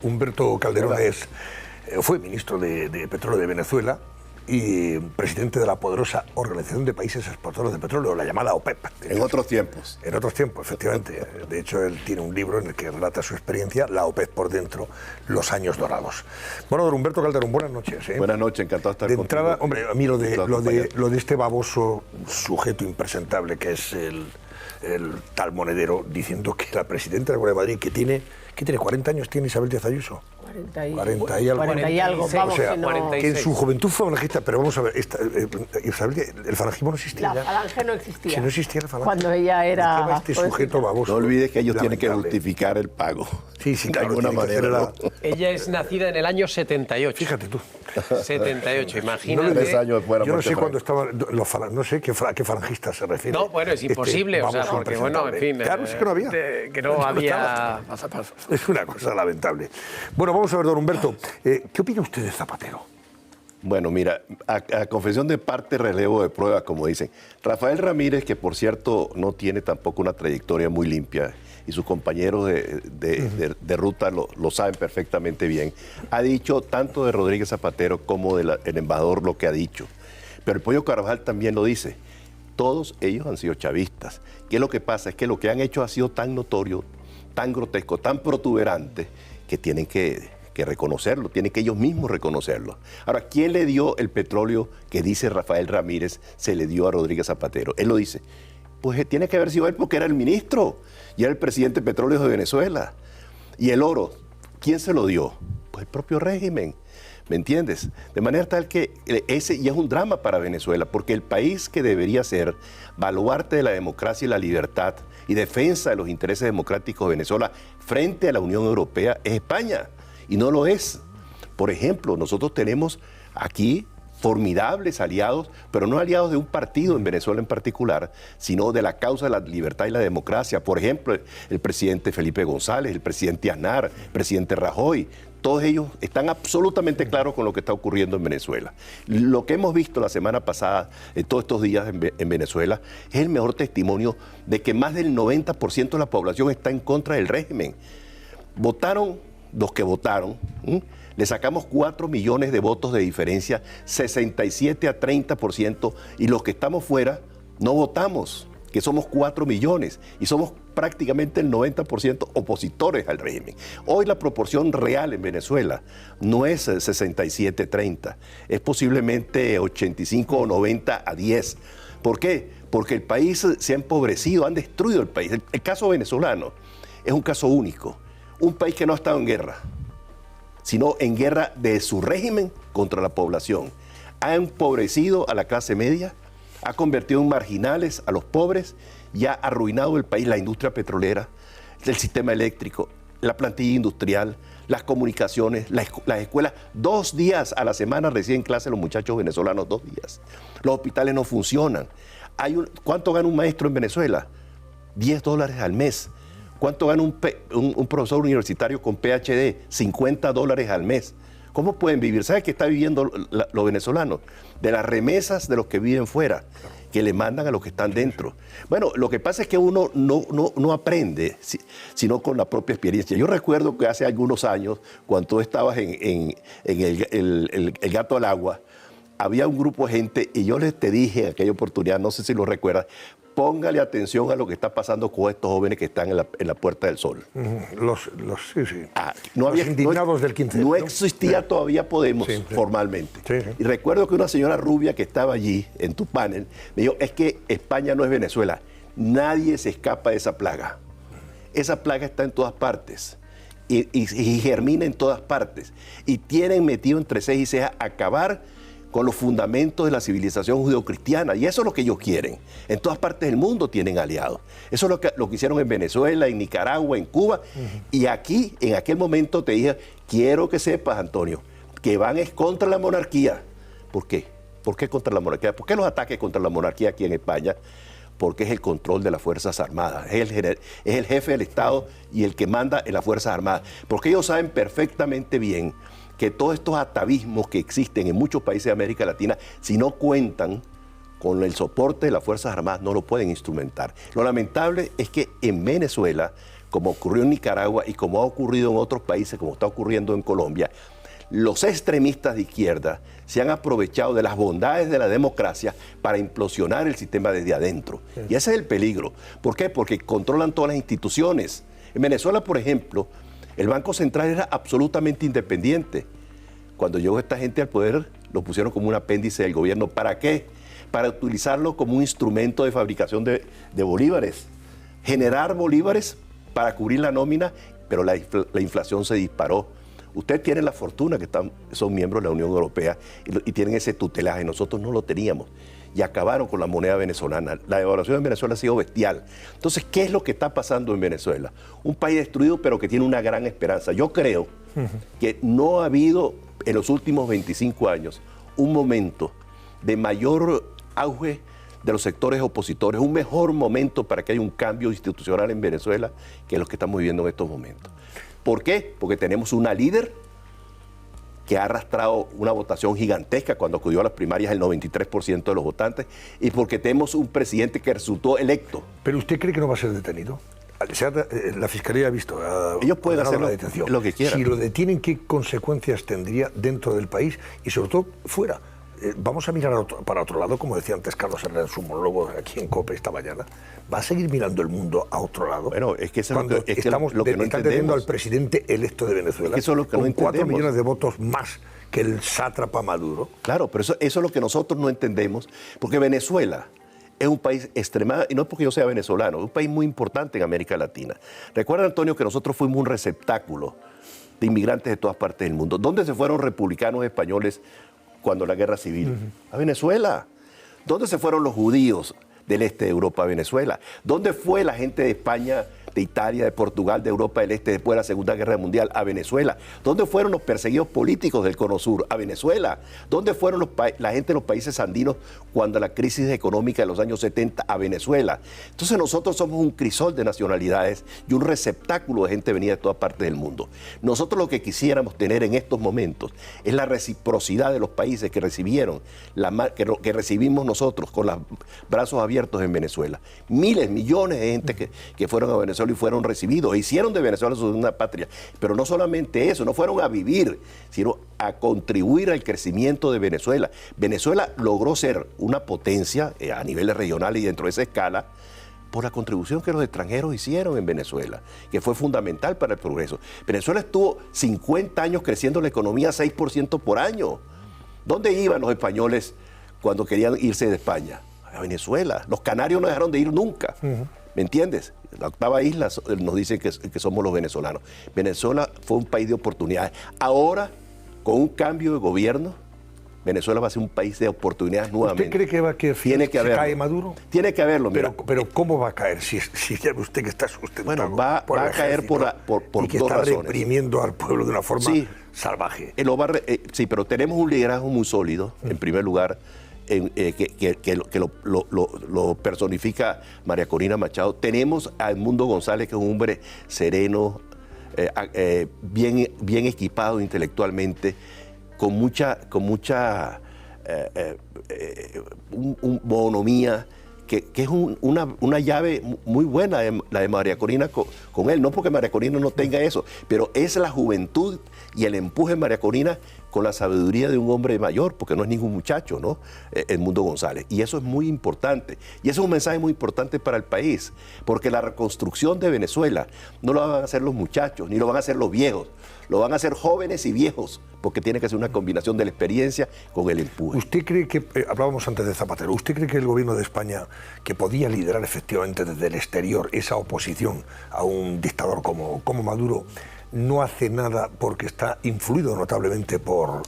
Humberto Calderón fue ministro de Petróleo de Venezuela y presidente de la poderosa Organización de Países Exportadores de Petróleo, la llamada OPEP. En otros tiempos. En otros tiempos, efectivamente. De hecho, él tiene un libro en el que relata su experiencia, la OPEP por dentro, los años dorados. Bueno, don Humberto Calderón, buenas noches. Buenas noches, encantado de estar de contigo. entrada, hombre, a mí lo de este baboso sujeto impresentable que es el tal Monedero, diciendo que la presidenta de la Comunidad de Madrid, que tiene 40 años, tiene Isabel Díaz Ayuso. 40 y algo, vamos, o sea, que no... que en su juventud fue falangista, pero vamos a ver, el falangismo no existía. La falange no existía. Si no existía la falange. Cuando ella era... Este sujeto baboso. No olvides que ellos tienen que justificar el pago. Sí, de alguna manera. ¿No? Ella es nacida en el año 78. Fíjate tú. 78, imagínate. 3 años después de la Yo no muerte sé de cuándo estaban los falangistas, no sé a qué falangistas se refiere. No, bueno, es imposible, o sea, baboso porque, bueno, en fin... Claro, sí que no había. Que no había... Es una cosa lamentable. Bueno, vamos a ver, don Humberto, ¿qué opina usted de Zapatero? Bueno, mira, a confesión de parte, relevo de prueba, como dicen. Rafael Ramírez, que por cierto no tiene tampoco una trayectoria muy limpia, y sus compañeros de ruta lo saben perfectamente bien, ha dicho tanto de Rodríguez Zapatero como del embajador lo que ha dicho. Pero el Pollo Carvajal también lo dice. Todos ellos han sido chavistas. ¿Qué es lo que pasa? Es que lo que han hecho ha sido tan notorio, tan grotesco, tan protuberante, que tienen que reconocerlo, tienen que ellos mismos reconocerlo. Ahora, ¿quién le dio el petróleo que dice Rafael Ramírez se le dio a Rodríguez Zapatero? Él lo dice. Pues tiene que haber sido él porque era el ministro y era el presidente de Petróleos de Venezuela. Y el oro, ¿quién se lo dio? Pues el propio régimen, ¿me entiendes? De manera tal que ese ya es un drama para Venezuela, porque el país que debería ser baluarte de la democracia y la libertad y defensa de los intereses democráticos de Venezuela frente a la Unión Europea es España, y no lo es. Por ejemplo, nosotros tenemos aquí formidables aliados, pero no aliados de un partido en Venezuela en particular, sino de la causa de la libertad y la democracia. Por ejemplo, el presidente Felipe González, el presidente Aznar, el presidente Rajoy, todos ellos están absolutamente claros con lo que está ocurriendo en Venezuela. Lo que hemos visto la semana pasada, todos estos días en Venezuela, es el mejor testimonio de que más del 90% de la población está en contra del régimen. Votaron los que votaron, le sacamos 4 millones de votos de diferencia, 67 a 30%, y los que estamos fuera no votamos, que somos 4 millones, y somos prácticamente el 90% opositores al régimen. Hoy la proporción real en Venezuela no es 67-30, es posiblemente 85 o 90 a 10. ¿Por qué? Porque el país se ha empobrecido, han destruido el país. El caso venezolano es un caso único. Un país que no ha estado en guerra, sino en guerra de su régimen contra la población. Ha empobrecido a la clase media, ha convertido en marginales a los pobres y ha arruinado el país, la industria petrolera, el sistema eléctrico, la plantilla industrial, las comunicaciones, las escuelas. 2 días a la semana reciben clase los muchachos venezolanos, 2 días. Los hospitales no funcionan. ¿Cuánto gana un maestro en Venezuela? $10 al mes. ¿Cuánto gana un profesor universitario con PhD? $50 al mes. ¿Cómo pueden vivir? ¿Sabe qué está viviendo los venezolanos? De las remesas de los que viven fuera, que le mandan a los que están dentro. Bueno, lo que pasa es que uno no aprende, sino con la propia experiencia. Yo recuerdo que hace algunos años, cuando tú estabas en el Gato al Agua, había un grupo de gente, y yo te dije en aquella oportunidad, no sé si lo recuerdas, póngale atención a lo que está pasando con estos jóvenes que están en la Puerta del Sol. Sí. Los indignados del 15. No existía todavía Podemos formalmente. Sí. Y recuerdo que una señora rubia que estaba allí en tu panel me dijo, es que España no es Venezuela. Nadie se escapa de esa plaga. Esa plaga está en todas partes. Y germina en todas partes. Y tienen metido entre ceja y ceja acabar con los fundamentos de la civilización judeocristiana. Y eso es lo que ellos quieren. En todas partes del mundo tienen aliados. Eso es lo que hicieron en Venezuela, en Nicaragua, en Cuba. Y aquí, en aquel momento te dije, quiero que sepas, Antonio, que van contra la monarquía. ¿Por qué? ¿Por qué contra la monarquía? ¿Por qué los ataques contra la monarquía aquí en España? Porque es el control de las Fuerzas Armadas. Es el jefe del Estado y el que manda en las Fuerzas Armadas. Porque ellos saben perfectamente bien que todos estos atavismos que existen en muchos países de América Latina, si no cuentan con el soporte de las Fuerzas Armadas, no lo pueden instrumentar. Lo lamentable es que en Venezuela, como ocurrió en Nicaragua y como ha ocurrido en otros países, como está ocurriendo en Colombia, los extremistas de izquierda se han aprovechado de las bondades de la democracia para implosionar el sistema desde adentro. Sí. Y ese es el peligro. ¿Por qué? Porque controlan todas las instituciones. En Venezuela, por ejemplo, el Banco Central era absolutamente independiente. Cuando llegó esta gente al poder, lo pusieron como un apéndice del gobierno. ¿Para qué? Para utilizarlo como un instrumento de fabricación de bolívares. Generar bolívares para cubrir la nómina, pero la inflación se disparó. Usted tiene la fortuna que son miembros de la Unión Europea y tienen ese tutelaje. Nosotros no lo teníamos y acabaron con la moneda venezolana. La devaluación en Venezuela ha sido bestial. Entonces, ¿qué es lo que está pasando en Venezuela? Un país destruido, pero que tiene una gran esperanza. Yo creo que no ha habido en los últimos 25 años un momento de mayor auge de los sectores opositores, un mejor momento para que haya un cambio institucional en Venezuela que los que estamos viviendo en estos momentos. ¿Por qué? Porque tenemos una líder que ha arrastrado una votación gigantesca cuando acudió a las primarias el 93% de los votantes y porque tenemos un presidente que resultó electo. ¿Pero usted cree que no va a ser detenido? La Fiscalía ha visto. Ellos pueden hacer lo que quieran. Si lo detienen, ¿qué consecuencias tendría dentro del país y sobre todo fuera? Vamos a mirar para otro lado, como decía antes Carlos Herrera en su monólogo aquí en COPE esta mañana. ¿Va a seguir mirando el mundo a otro lado? Bueno, es que eso cuando es estamos lo que no están teniendo al presidente electo de Venezuela, es que eso es lo que con no 4 millones de votos más que el sátrapa Maduro. Claro, pero eso es lo que nosotros no entendemos, porque Venezuela es un país extremadamente, y no es porque yo sea venezolano, es un país muy importante en América Latina. Recuerda, Antonio, que nosotros fuimos un receptáculo de inmigrantes de todas partes del mundo. ¿Dónde se fueron republicanos españoles cuando la guerra civil? A Venezuela. ¿Dónde se fueron los judíos del este de Europa a Venezuela? ¿Dónde fue la gente de España, de Italia, de Portugal, de Europa del Este después de la Segunda Guerra Mundial? A Venezuela. ¿Dónde fueron los perseguidos políticos del Cono Sur? A Venezuela. ¿Dónde fueron la gente de los países andinos cuando la crisis económica de los años 70? A Venezuela. Entonces nosotros somos un crisol de nacionalidades y un receptáculo de gente venida de todas partes del mundo. Nosotros lo que quisiéramos tener en estos momentos es la reciprocidad de los países que recibieron, que recibimos nosotros con los brazos abiertos en Venezuela. Miles, millones de gente que fueron a Venezuela y fueron recibidos, hicieron de Venezuela su segunda patria, pero no solamente eso, no fueron a vivir, sino a contribuir al crecimiento de Venezuela. Venezuela logró ser una potencia a niveles regionales y dentro de esa escala por la contribución que los extranjeros hicieron en Venezuela, que fue fundamental para el progreso. Venezuela estuvo 50 años creciendo la economía 6% por año. ¿Dónde iban los españoles cuando querían irse de España? A Venezuela. Los canarios no dejaron de ir nunca. ¿Me entiendes? La octava isla nos dicen que somos los venezolanos. Venezuela fue un país de oportunidades. Ahora, con un cambio de gobierno, Venezuela va a ser un país de oportunidades nuevamente. ¿Usted cree que va a caer? Tiene que haberlo. ¿Cae Maduro? Tiene que haberlo, mira. Pero ¿cómo va a caer si ya ve usted que está sustentado? Bueno, va a caer por y que dos está razones. Reprimiendo al pueblo de una forma salvaje. Sí, pero tenemos un liderazgo muy sólido, en primer lugar, que lo personifica María Corina Machado. Tenemos a Edmundo González, que es un hombre sereno, bien equipado intelectualmente, con mucha bonomía, que es una llave muy buena la de María Corina con él. No porque María Corina no tenga eso, pero es la juventud y el empuje de María Corina con la sabiduría de un hombre mayor, porque no es ningún muchacho, ¿no? Edmundo González. Y eso es muy importante. Y eso es un mensaje muy importante para el país, porque la reconstrucción de Venezuela no lo van a hacer los muchachos, ni lo van a hacer los viejos. Lo van a hacer jóvenes y viejos, porque tiene que ser una combinación de la experiencia con el empuje. ¿Usted cree que, hablábamos antes de Zapatero, ¿usted cree que el gobierno de España, que podía liderar efectivamente desde el exterior esa oposición a un dictador como Maduro, no hace nada porque está influido notablemente por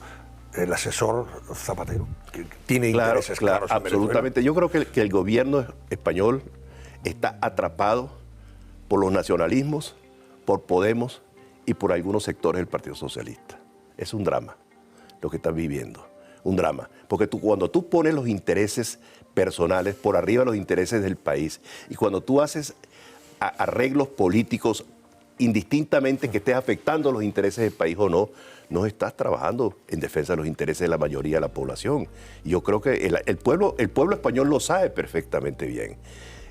el asesor Zapatero, que tiene intereses claros en absolutamente. Yo creo que el gobierno español está atrapado por los nacionalismos, por Podemos y por algunos sectores del Partido Socialista. Es un drama lo que están viviendo, un drama. Porque cuando tú pones los intereses personales por arriba de los intereses del país y cuando tú haces arreglos políticos indistintamente que estés afectando los intereses del país o no estás trabajando en defensa de los intereses de la mayoría de la población. Y yo creo que el pueblo español lo sabe perfectamente bien.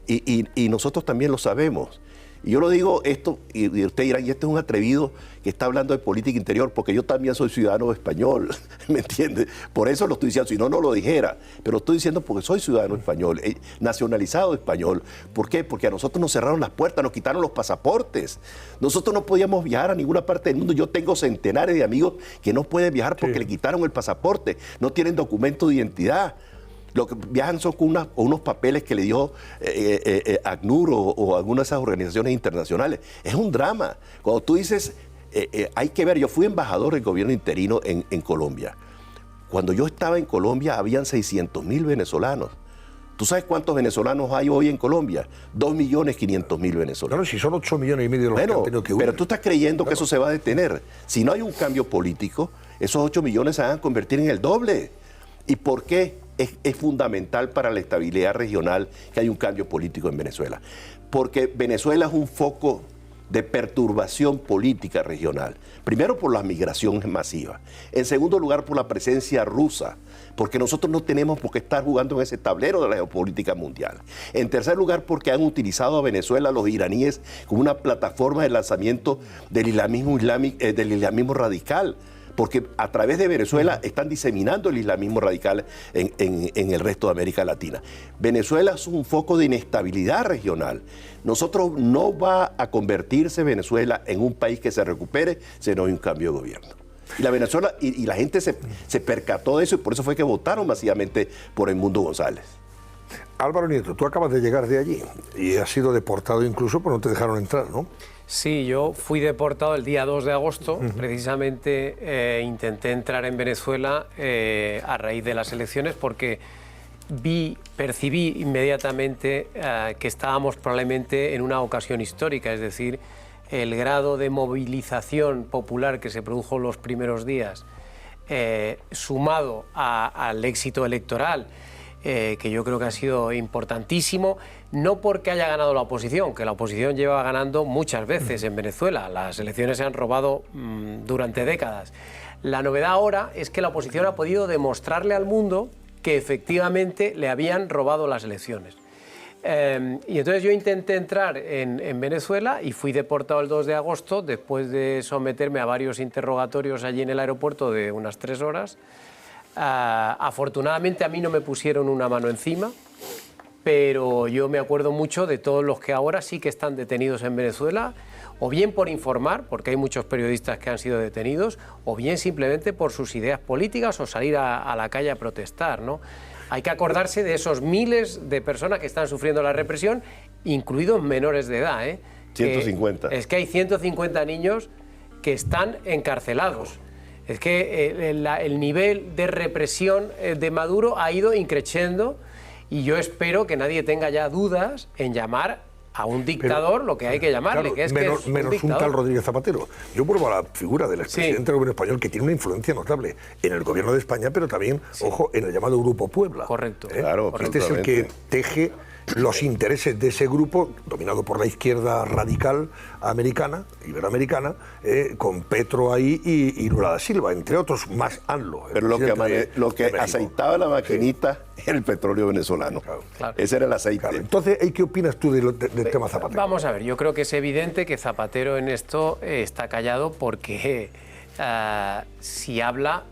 Y nosotros también lo sabemos. Y yo lo digo esto, y usted dirá, y este es un atrevido que está hablando de política interior, porque yo también soy ciudadano español, ¿me entiende? Por eso lo estoy diciendo, si no, no lo dijera, pero lo estoy diciendo porque soy ciudadano español, nacionalizado español. ¿Por qué? Porque a nosotros nos cerraron las puertas, nos quitaron los pasaportes. Nosotros no podíamos viajar a ninguna parte del mundo. Yo tengo centenares de amigos que no pueden viajar porque le quitaron el pasaporte, no tienen documento de identidad. Lo que viajan son con unos papeles que le dio ACNUR o algunas de esas organizaciones internacionales. Es un drama. Cuando tú dices, hay que ver, yo fui embajador del gobierno interino en Colombia. Cuando yo estaba en Colombia, habían 600.000 venezolanos. ¿Tú sabes cuántos venezolanos hay hoy en Colombia? 2.500.000 venezolanos. Claro, si son 8 millones y medio los que han tenido que huir. Pero tú estás creyendo que eso se va a detener. Si no hay un cambio político, esos 8 millones se van a convertir en el doble. ¿Y por qué? Es fundamental para la estabilidad regional que haya un cambio político en Venezuela. Porque Venezuela es un foco de perturbación política regional. Primero por las migraciones masivas. En segundo lugar por la presencia rusa. Porque nosotros no tenemos por qué estar jugando en ese tablero de la geopolítica mundial. En tercer lugar porque han utilizado a Venezuela los iraníes como una plataforma de lanzamiento del islamismo radical. Porque a través de Venezuela están diseminando el islamismo radical en el resto de América Latina. Venezuela es un foco de inestabilidad regional. Nosotros no va a convertirse Venezuela en un país que se recupere si no hay un cambio de gobierno. Y la gente se percató de eso y por eso fue que votaron masivamente por Edmundo González. Álvaro Nieto, tú acabas de llegar de allí y has sido deportado incluso, pero no te dejaron entrar, ¿no? Sí, yo fui deportado el día 2 de agosto, precisamente intenté entrar en Venezuela a raíz de las elecciones porque percibí inmediatamente que estábamos probablemente en una ocasión histórica, es decir, el grado de movilización popular que se produjo los primeros días, sumado al éxito electoral, que yo creo que ha sido importantísimo, no porque haya ganado la oposición, que la oposición lleva ganando muchas veces en Venezuela, las elecciones se han robado durante décadas. La novedad ahora es que la oposición ha podido demostrarle al mundo que efectivamente le habían robado las elecciones. Y entonces yo intenté entrar en Venezuela y fui deportado el 2 de agosto después de someterme a varios interrogatorios allí en el aeropuerto de unas 3 horas. Afortunadamente a mí no me pusieron una mano encima, pero yo me acuerdo mucho de todos los que ahora sí que están detenidos en Venezuela, o bien por informar, porque hay muchos periodistas que han sido detenidos, o bien simplemente por sus ideas políticas o salir a la calle a protestar, ¿no? Hay que acordarse de esos miles de personas que están sufriendo la represión, incluidos menores de edad, 150. Es que hay 150 niños que están encarcelados. Es que el nivel de represión de Maduro ha ido increciendo y yo espero que nadie tenga ya dudas en llamar a un dictador lo que hay que llamarle, claro, que es menos un tal Rodríguez Zapatero. Yo vuelvo a la figura del expresidente del gobierno español, que tiene una influencia notable en el gobierno de España, pero también, ojo, en el llamado Grupo Puebla. Correcto. Claro, este es el que teje los intereses de ese grupo, dominado por la izquierda radical americana, iberoamericana, con Petro ahí y Lula da Silva, entre otros, más ANLO. Pero lo que aceitaba la maquinita era el petróleo venezolano. Claro. Ese era el aceite. Claro. Entonces, ¿qué opinas tú del tema Zapatero? Vamos a ver, yo creo que es evidente que Zapatero en esto está callado porque si habla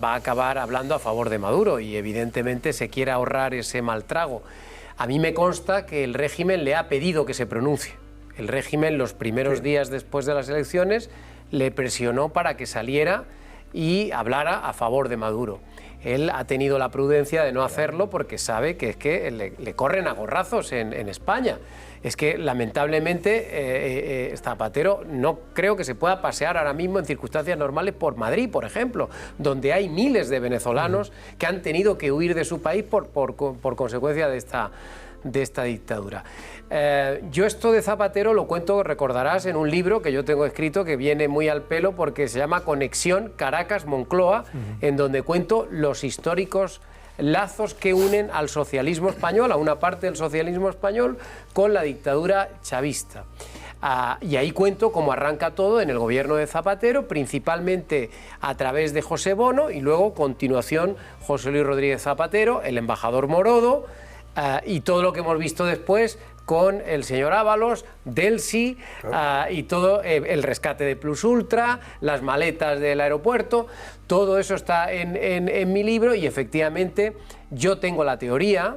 va a acabar hablando a favor de Maduro y evidentemente se quiere ahorrar ese mal trago. A mí me consta que el régimen le ha pedido que se pronuncie. El régimen los primeros días después de las elecciones le presionó para que saliera y hablara a favor de Maduro. Él ha tenido la prudencia de no hacerlo porque sabe que es que le corren a gorrazos en España. Es que lamentablemente Zapatero no creo que se pueda pasear ahora mismo en circunstancias normales por Madrid, por ejemplo, donde hay miles de venezolanos que han tenido que huir de su país por consecuencia de esta dictadura. Yo esto de Zapatero lo cuento, recordarás, en un libro que yo tengo escrito que viene muy al pelo porque se llama Conexión Caracas-Moncloa, en donde cuento los históricos lazos que unen al socialismo español, a una parte del socialismo español, con la dictadura chavista. Y ahí cuento cómo arranca todo en el gobierno de Zapatero, principalmente a través de José Bono y luego, continuación, José Luis Rodríguez Zapatero, el embajador Morodo, y todo lo que hemos visto después con el señor Ábalos, Delsi, y todo el rescate de Plus Ultra, las maletas del aeropuerto, todo eso está en mi libro y efectivamente yo tengo la teoría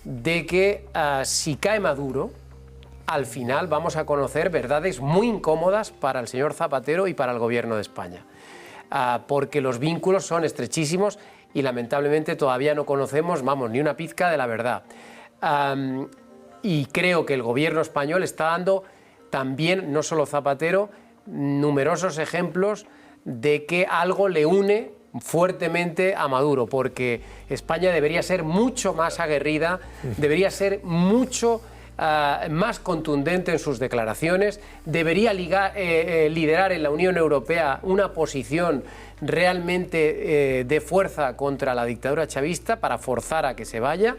de que si cae Maduro, al final vamos a conocer verdades muy incómodas para el señor Zapatero y para el gobierno de España, porque los vínculos son estrechísimos y lamentablemente todavía no conocemos, vamos, ni una pizca de la verdad. Y creo que el gobierno español está dando también, no solo Zapatero, numerosos ejemplos de que algo le une fuertemente a Maduro, porque España debería ser mucho más aguerrida, debería ser mucho más contundente en sus declaraciones, debería liderar en la Unión Europea una posición realmente de fuerza contra la dictadura chavista para forzar a que se vaya.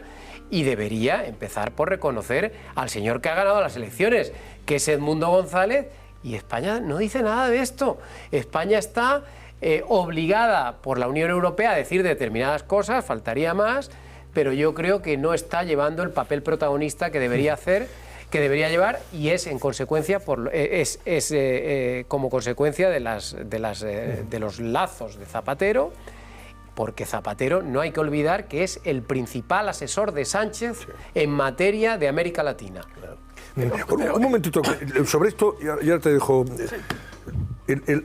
Y debería empezar por reconocer al señor que ha ganado las elecciones, que es Edmundo González, y España no dice nada de esto. España está obligada por la Unión Europea a decir determinadas cosas, faltaría más, pero yo creo que no está llevando el papel protagonista que debería hacer, que debería llevar, y es en consecuencia como consecuencia de los lazos de Zapatero. Porque Zapatero, no hay que olvidar que es el principal asesor de Sánchez en materia de América Latina. Un momentito, sobre esto, ya te dejo,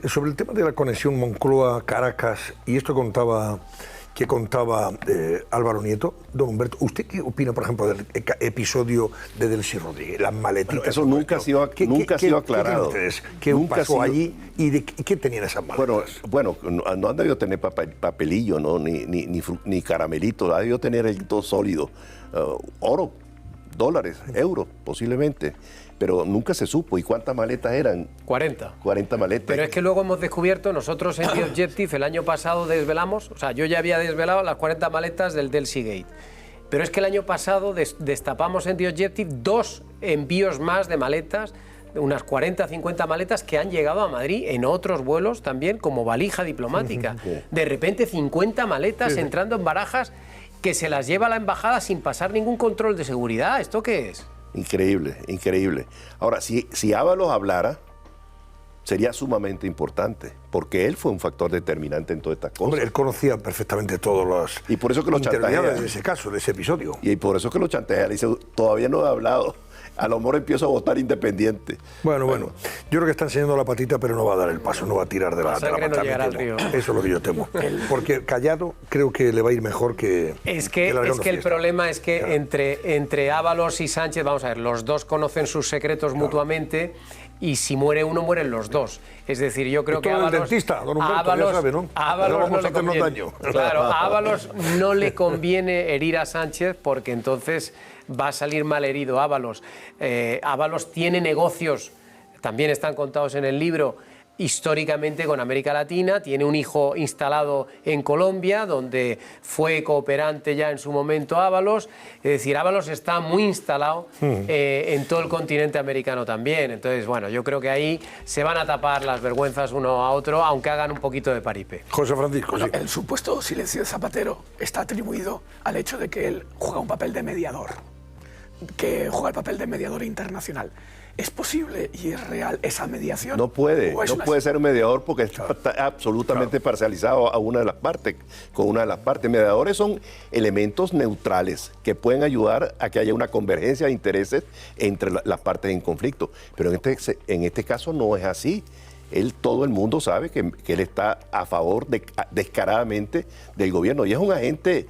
sobre el tema de la conexión Moncloa-Caracas, y esto que contaba Álvaro Nieto, don Humberto, ¿usted qué opina, por ejemplo, del episodio de Delcy Rodríguez, las maletitas? Pero eso nunca ha sido aclarado. ¿Qué pasó allí y qué tenían esas maletas? Bueno, no han debido tener papelillo, ¿no? ni caramelito, ha debido tener todo sólido, oro, dólares, euros, posiblemente. Pero nunca se supo. ¿Y cuántas maletas eran? 40. 40 maletas. Pero es que luego hemos descubierto, nosotros en The Objective el año pasado desvelamos, o sea, yo ya había desvelado las 40 maletas del Delcy Gate. Pero es que el año pasado destapamos en The Objective 2 envíos más de maletas, unas 40, 50 maletas que han llegado a Madrid en otros vuelos también como valija diplomática. De repente 50 maletas entrando en barajas que se las lleva la embajada sin pasar ningún control de seguridad. ¿Esto qué es? Increíble, increíble. Ahora, si Ábalos hablara, sería sumamente importante, porque él fue un factor determinante en todas estas cosas. Hombre, él conocía perfectamente todos los y por eso que lo chantajea de ese caso, de ese episodio. Y por eso que lo chantajea, dice, todavía no he hablado. A lo mejor empiezo a votar independiente. Bueno, yo creo que está enseñando la patita, pero no va a dar el paso, no va a tirar de la patita. No llegará al río. Eso es lo que yo temo. Porque callado creo que le va a ir mejor que... Es que el problema es que claro, entre Ábalos y Sánchez, vamos a ver, los dos conocen sus secretos mutuamente, y si muere uno, mueren los dos. Es decir, yo creo que Ábalos... el dentista, don Humberto, ya sabe, ¿no? Ábalos no le conviene. Daño. Claro, a Ábalos no le conviene herir a Sánchez, porque entonces va a salir mal herido Ábalos. Ábalos tiene negocios, también están contados en el libro, históricamente con América Latina, tiene un hijo instalado en Colombia, donde fue cooperante ya en su momento Ábalos. Es decir, Ábalos está muy instalado en todo el continente americano también. Entonces, bueno, yo creo que ahí se van a tapar las vergüenzas uno a otro, aunque hagan un poquito de paripé. José Francisco, sí. El supuesto silencio de Zapatero está atribuido al hecho de que él juega un papel de mediador, que juega el papel de mediador internacional. ¿Es posible y es real esa mediación? No puede ser un mediador porque está absolutamente parcializado a una de las partes, con una de las partes. Mediadores son elementos neutrales que pueden ayudar a que haya una convergencia de intereses entre las partes en conflicto. Pero en este caso no es así. Todo el mundo sabe que él está a favor descaradamente del gobierno y es un agente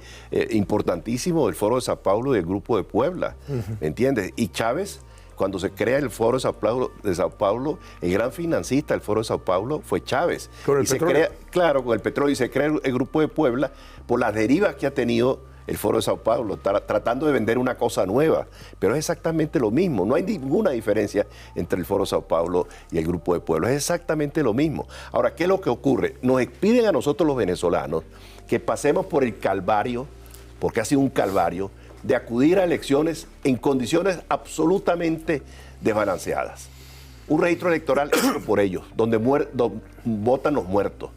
importantísimo del Foro de Sao Paulo y del Grupo de Puebla, ¿me entiendes? Y Chávez, cuando se crea el Foro de Sao Paulo, el gran financista del Foro de Sao Paulo fue Chávez. ¿Con el petróleo? Con el petróleo, y se crea el Grupo de Puebla por las derivas que ha tenido el Foro de Sao Paulo, tratando de vender una cosa nueva. Pero es exactamente lo mismo, no hay ninguna diferencia entre el Foro de Sao Paulo y el Grupo de Puebla, es exactamente lo mismo. Ahora, ¿qué es lo que ocurre? Nos piden a nosotros los venezolanos que pasemos por el calvario, porque ha sido un calvario, de acudir a elecciones en condiciones absolutamente desbalanceadas. Un registro electoral hecho por ellos, donde votan los muertos,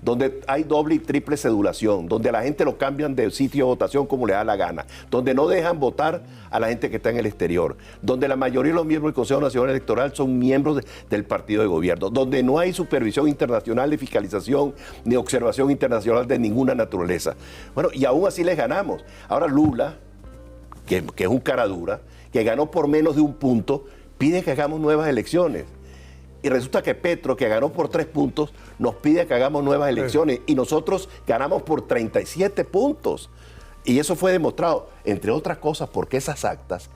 donde hay doble y triple cedulación, donde a la gente lo cambian de sitio de votación como le da la gana, donde no dejan votar a la gente que está en el exterior, donde la mayoría de los miembros del Consejo Nacional Electoral son miembros del partido de gobierno, donde no hay supervisión internacional de fiscalización ni observación internacional de ninguna naturaleza. Bueno, y aún así les ganamos. Ahora Lula, que es un cara dura, que ganó por menos de un punto, pide que hagamos nuevas elecciones. Y resulta que Petro, que ganó por 3 puntos, nos pide que hagamos nuevas elecciones. Y nosotros ganamos por 37 puntos. Y eso fue demostrado, entre otras cosas, porque esas actas,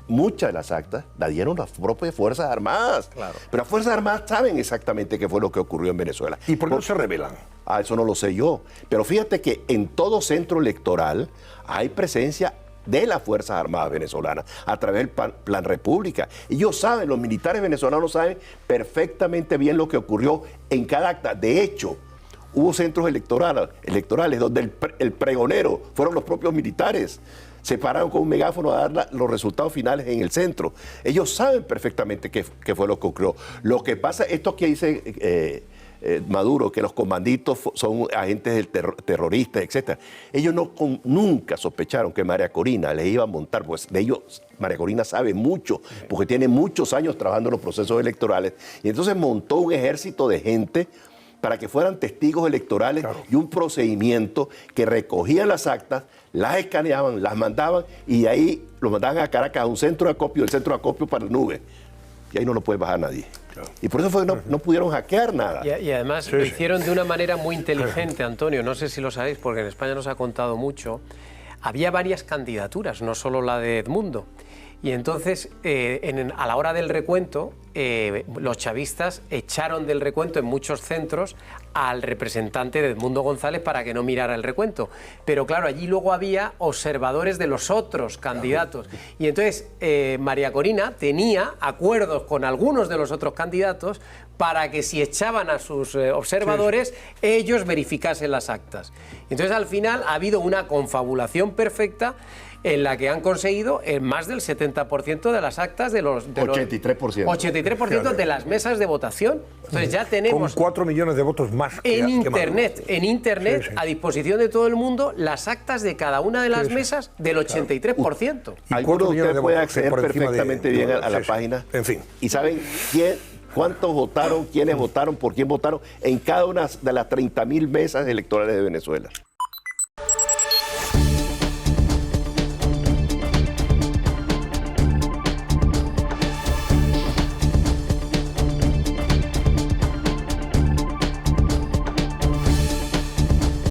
muchas de las actas, las dieron las propias Fuerzas Armadas. Claro. Pero las Fuerzas Armadas saben exactamente qué fue lo que ocurrió en Venezuela. ¿Y por qué no se rebelan? Eso no lo sé yo. Pero fíjate que en todo centro electoral hay presencia de las Fuerzas Armadas venezolanas a través del Plan República. Ellos saben, los militares venezolanos saben perfectamente bien lo que ocurrió en cada acta. De hecho, hubo centros electorales donde el pregonero fueron los propios militares. Se pararon con un megáfono a dar los resultados finales en el centro. Ellos saben perfectamente qué fue lo que ocurrió. Lo que pasa, esto que dice Maduro, que los comanditos son agentes del terroristas, etc. Ellos nunca sospecharon que María Corina les iba a montar, pues de ellos María Corina sabe mucho, porque tiene muchos años trabajando en los procesos electorales, y entonces montó un ejército de gente para que fueran testigos electorales, claro, y un procedimiento que recogían las actas, las escaneaban, las mandaban, y ahí los mandaban a Caracas, a un centro de acopio, el centro de acopio para la nube. Y ahí no lo puede bajar nadie. Claro. Y por eso fue que no pudieron hackear nada. Y además lo hicieron de una manera muy inteligente, Antonio. No sé si lo sabéis, porque en España nos ha contado mucho. Había varias candidaturas, no solo la de Edmundo. Y entonces, a la hora del recuento, los chavistas echaron del recuento en muchos centros al representante de Edmundo González para que no mirara el recuento. Pero claro, allí luego había observadores de los otros candidatos. Y entonces María Corina tenía acuerdos con algunos de los otros candidatos para que si echaban a sus observadores, ellos verificasen las actas. Entonces al final ha habido una confabulación perfecta en la que han conseguido más del 70% de las actas de los... 83%. 83% de las mesas de votación. Entonces ya tenemos... Con 4 millones de votos más en Internet, sí, a disposición de todo el mundo, las actas de cada una de las mesas del 83%. Algunos de ustedes pueden acceder perfectamente bien a la página. En fin. Y saben cuántos votaron, quiénes votaron, por quién votaron en cada una de las 30.000 mesas electorales de Venezuela.